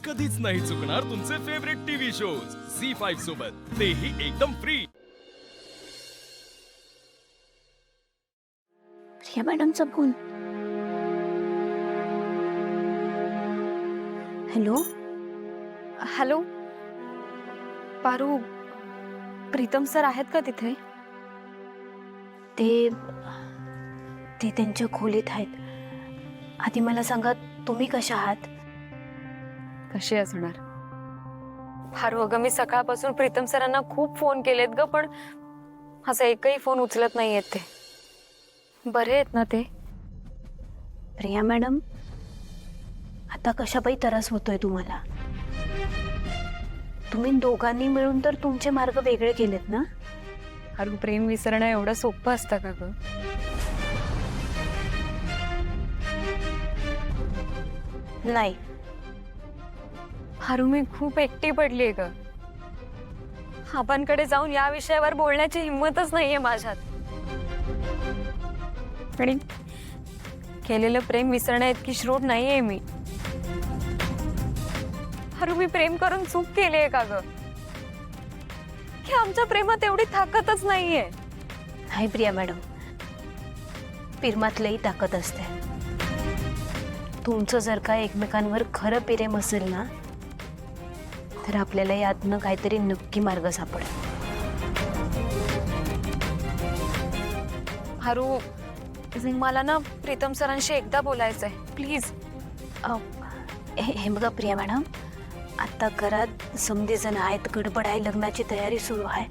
कधीच नाही चुकणार तुमचे फेवरेट टीव्ही शोज झी5 सोबत, तेही एकदम फ्री। प्रिया मॅडमचा phone. Hello hello Paru, Pritam sir आहेत का तिथे? ते ते त्यांच्या खोलीत आहेत. आधी मला सांगा, तुम्ही कशा आहात? कशी असणार पारू? अगं मी सकाळपासून प्रीतम सरांना खूप फोन केलेत ग, पण असा एकही फोन उचलत नाहीयेत ते. बरे आहेत ना ते? प्रिया मॅडम, आता कशापायी त्रास होतोय तुम्हाला? तुम्ही दोघांनी मिळून तर तुमचे मार्ग वेगळे केलेत ना? पारू, प्रेम विसरणं एवढं सोपं असतं का ग? नाही. पारू, मी खूप एकटी पडलीये ग. आपणकडे जाऊन या विषयावर बोलण्याची हिंमतच नाहीये माझ्यात. आणि केलेलं प्रेम विसरण्या इतकी श्रोत नाहीये मी. पारू, मी प्रेम करून चूक केलीये का ग? की आमच्या प्रेमात एवढी ताकदच नाहीये? नाही प्रिया मॅडम, प्रेमात लई ताकद असते. तुमचं जर का एकमेकांवर खरं प्रेम असेल ना, तर आपल्याला यातनं काहीतरी नक्की मार्ग सापडेल. पारू, मला ना प्रीतम सरांशी एकदा बोलायचंय, प्लीज. हे बघा प्रिया मॅडम, आता घरात समजे जण आहेत, गडबड आहे, लग्नाची तयारी सुरू आहे.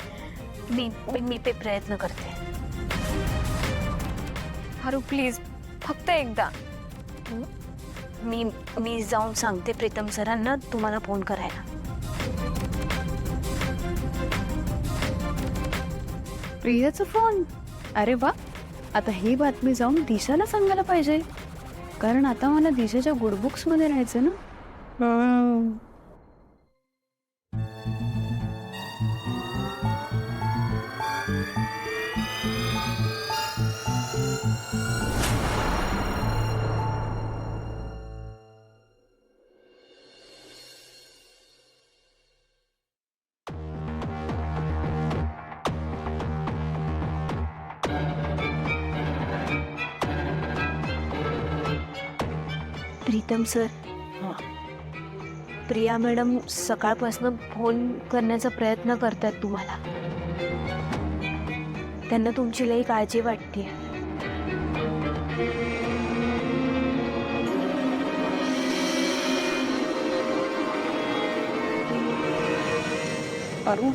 मी ते प्रयत्न करते. पारू प्लीज, फक्त एकदा. मी जाऊन सांगते प्रीतम सरांना तुम्हाला फोन करायला. प्रियाचा फोन? अरे वा, आता ही बातमी जाऊन दिशाला सांगायला पाहिजे, कारण आता मला दिशाच्या गुडबुक्स मध्ये राहायचं ना. प्रीतम सर, प्रिया मॅडम सकाळपासून फोन करण्याचा प्रयत्न करतात तुम्हाला. त्यांना तुमची लई काळजी वाटते. पारू,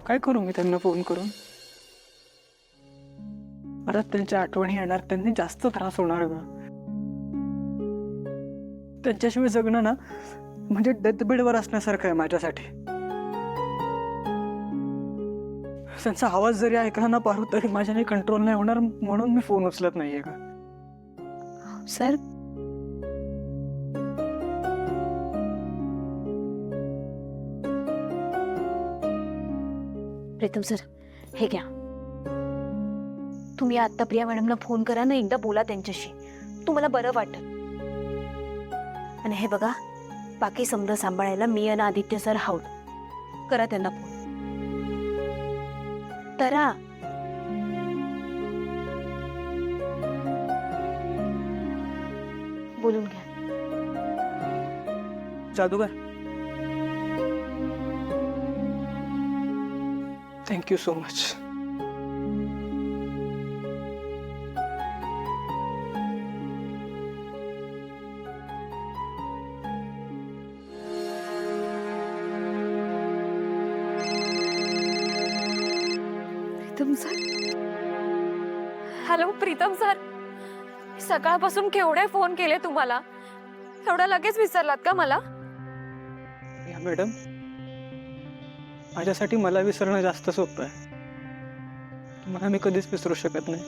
काय करू मी त्यांना फोन करून? परत त्यांच्या आठवणी येणार, त्यांनी जास्त त्रास होणार ग. त्यांच्याशिवाय जगणं ना म्हणजे डेथबेडवर असण्यासारखं आहे माझ्यासाठी. त्यांचा आवाज जरी ऐकला ना पारू, तरी माझ्याने कंट्रोल नाही होणार, म्हणून मी फोन उचलत नाहीये ग. सर, प्रीतम सर, हे घ्या. तुम्ही आता प्रिया मॅडमला फोन करा ना, एकदा बोला त्यांच्याशी, तुम्हाला बरं वाटत. आणि हे बघा, बाकी समजा सांभाळायला मी आणि आदित्य सर हाऊत. करा त्यांना फोन. करा. बोलून घ्या. जादूगर, thank you so much. Pritam sir? Hello Pritam sir, सकाळपासून केवढे फोन केले तुम्हाला, एवढं लगेच विसरलात का मला? या मॅडम, माझ्यासाठी मला विसरणं जास्त सोपं आहे. तुम्हाला मी कधीच विसरू शकत नाही.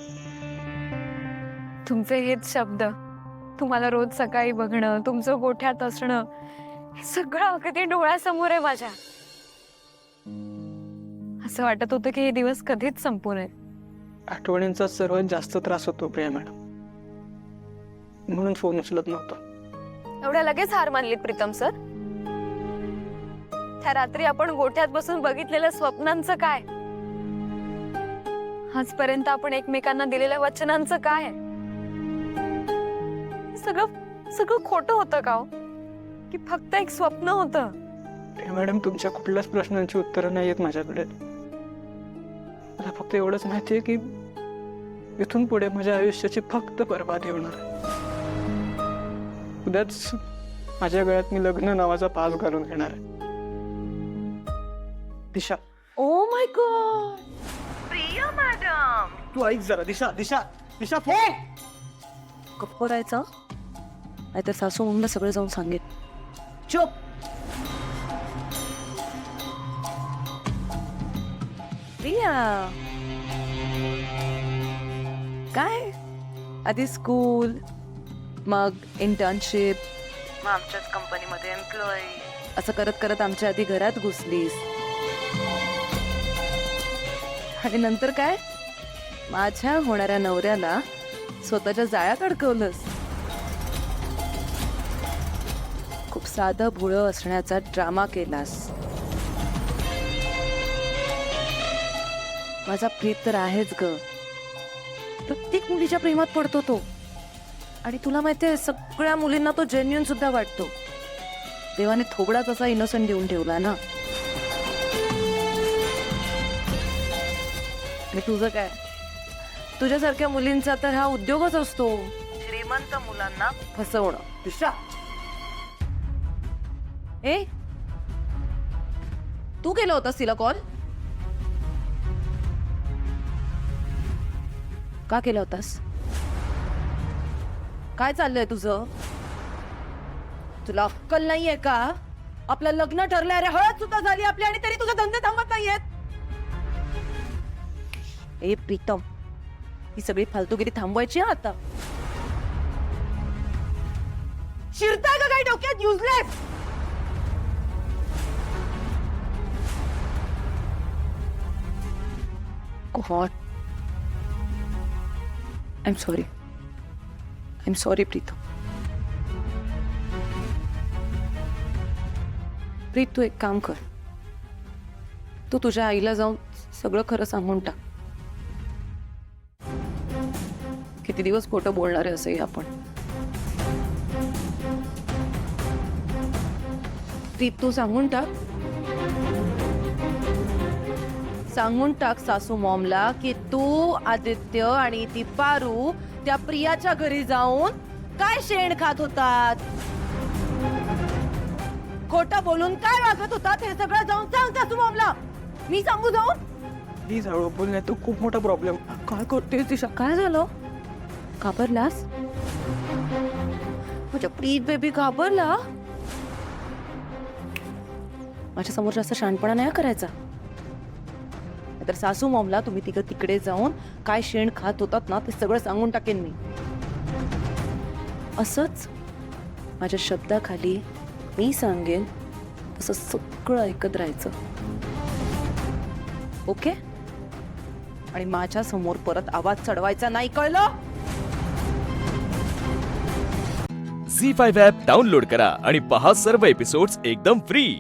तुमचे हेच शब्द, तुम्हाला रोज सकाळी बघणं, तुमचं गोठ्यात असणं, हे सगळं अगदी डोळ्यासमोर आहे माझ्या. असं वाटत होतं की हे दिवस कधीच संपू नये. आठवणींचा सर्वात जास्त त्रास होतो प्रिया मॅडम, म्हणून फोन उचलत नव्हता. एवढ्या लगेच हार मानलीत प्रीतम सर? त्या रात्री आपण गोठ्यात बसून बघितलेल्या स्वप्नांचं काय? आजपर्यंत आपण एकमेकांना दिलेल्या वचनांचं काय? सगळं सगळं खोटं होतं का हो? की फक्त एक स्वप्न होतं? मॅडम, तुमच्या कुठल्याच प्रश्नांची उत्तरं नाही आहेत माझ्याकडे. मला फक्त एवढंच माहिती आहे की इथून पुढे माझ्या आयुष्याची फक्त बरबादी होणार आहे. उद्याच माझ्या गळ्यात मी लग्न नावाचा पास घालून घेणार आहे. दिशा, ओ माय गॉड, तू ऐक जरा. दिशा दिशा दिशा, फोन. गप्प राहायचं नाहीतर सासू म्हणून सगळं जाऊन सांगेल. चुप. प्रिया, काय आधी स्कूल, मग इंटर्नशिप, मग आमच्याच कंपनीमध्ये एम्प्लॉय, असं करत करत आमच्या आधी घरात घुसलीस. आणि नंतर काय, माझ्या होणाऱ्या नवऱ्याला स्वतःच्या जाळ्यात अडकवलंस. खूप साधं भोळं असण्याचा ड्रामा केलास. माझा प्रीत तर आहेच ग, प्रत्येक मुलीच्या प्रेमात पडतो तो. आणि तुला माहितीये, सगळ्या मुलींना तो जेन्युइन सुद्धा वाटतो. देवाने थोडाच असा इनोसंट देऊन ठेवला ना. आणि तुझं काय, तुझ्यासारख्या मुलींचा तर हा उद्योगच असतो, श्रीमंत मुलांना फसवणं. दिशा, ए, तू केलं होतास तिला कॉल? का केला होतास? काय चाललंय तुझं? तुला अक्कल नाहीये का? आपलं लग्न ठरलंय, अरे हळद सुद्धा झाली आपली, आणि तरी तुझे धंदे थांबत नाहीयेत. ए प्रीतम, ही सगळी फालतूगिरी थांबवायची हा आता. शिरताय का काही डोक्यात? Useless. God, I am sorry Pritam. Preet, तू एक काम कर, तू तुझ्या आईला जाऊन सगळं खरं सांगून टाक. किती दिवस खोटं बोलणार आहे असंही आपण. प्रीत, तू सांगून टाक सासू मॉमला की तू, आदित्य आणि ती पारू त्या प्रियाच्या घरी जाऊन काय शेण खात होतात, खोटं बोलून काय वागत होतात, हे सगळं जाऊन सांग सासू मॉमला. मी सांगू जाऊन? प्लीज हळू बोल, नाही तो खूप मोठा प्रॉब्लेम. काय करतेस दिशा? काय झालं? घाबरलास? माझ्या प्रीत बेबी घाबरला? माझ्या समोर जास्त शहाणपणा नाही करायचा. तर सासू मॉमला तुम्ही तिकडे जाऊन काय शेण खात होतात ना, ते सगळं सांगून टाकेन मी. असंच माझ्या शब्दाखाली मी सांगेन तसं सगळं ऐकत राहायचं. ओके? आणि माझ्या समोर परत आवाज चढवायचा नाही, कळलं? झी 5 ॲप डाउनलोड करा आणि पहा सर्व एपिसोड्स एकदम फ्री.